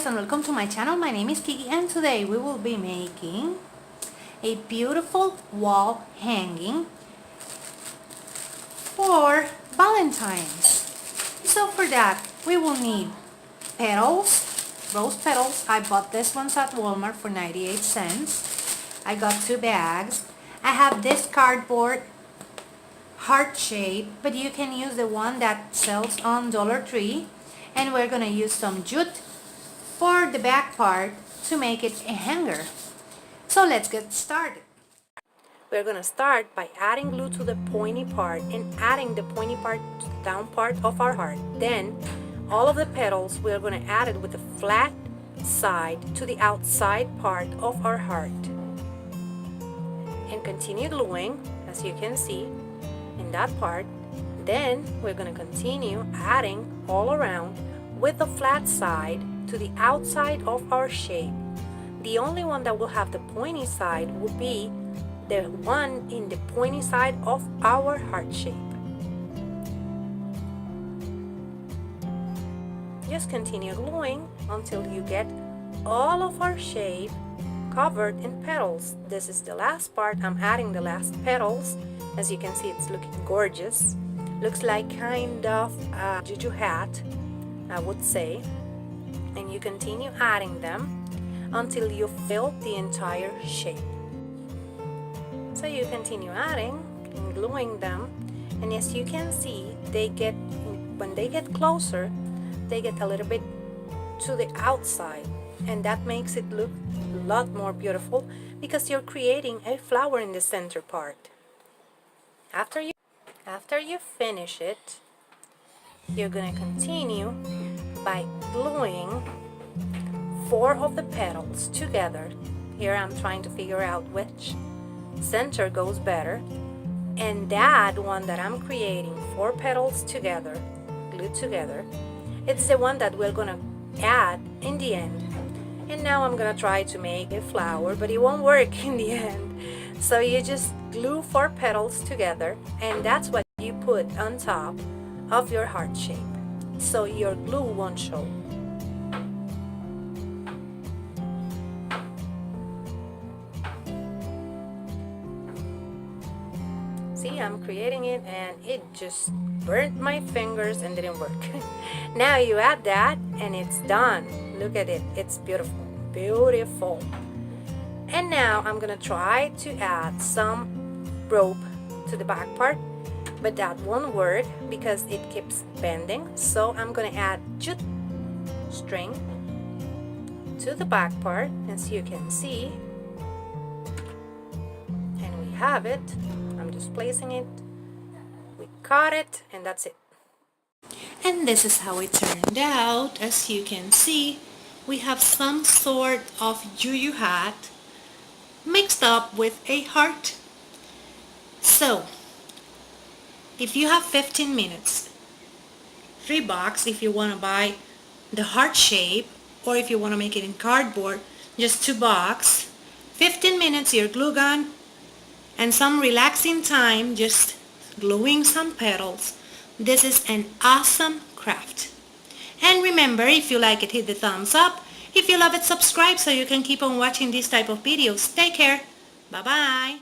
guys, and welcome to my channel. My name is Kiki, and today we will be making a beautiful wall hanging for Valentine's. So for that we will need petals, rose petals. I bought this ones at Walmart for 98 cents. I got 2 bags. I have this cardboard heart shape, but you can use the one that sells on Dollar Tree. And we're gonna use some jute for the back part to make it a hanger. So let's get started. We're gonna start by adding glue to the pointy part and adding the pointy part to the down part of our heart. Then all of the petals we're gonna add it with the flat side to the outside part of our heart. And continue gluing, as you can see, in that part. Then we're going to continue adding all around with the flat side to the outside of our shape. The only one that will have the pointy side will be the one in the pointy side of our heart shape. Just continue gluing until you get all of our shape covered in petals. This is the last part. I'm adding the last petals. As you can see, it's looking gorgeous. Looks like kind of a Juju hat, I would say. And you continue adding them until you fill the entire shape. So you continue adding and gluing them, and as you can see, when they get closer, they get a little bit to the outside, and that makes it look a lot more beautiful because you're creating a flower in the center part. After you finish it, you're going to continue by gluing 4 of the petals together. Here I'm trying to figure out which center goes better. And that one that I'm creating 4 petals together, glued together, it's the one that we're going to add in the end. And now I'm going to try to make a flower, but it won't work in the end. So you just glue 4 petals together, and that's what you put on top of your heart shape, so your glue won't show. See, I'm creating it and it just burnt my fingers and didn't work. Now you add that and it's done. Look at it, it's beautiful, beautiful. And now I'm gonna try to add some rope to the back part, but that won't work because it keeps bending. So I'm gonna add jute string to the back part, as you can see. And we have it. I'm just placing it. We cut it, and that's it. And this is how it turned out. As you can see, we have some sort of Juju hat mixed up with a heart. So if you have 15 minutes, $3 if you want to buy the heart shape, or if you want to make it in cardboard, just $2. 15 minutes, your glue gun, and some relaxing time just gluing some petals. This is an awesome craft. And remember, if you like it, hit the thumbs up. If you love it, subscribe so you can keep on watching these type of videos. Take care. Bye-bye.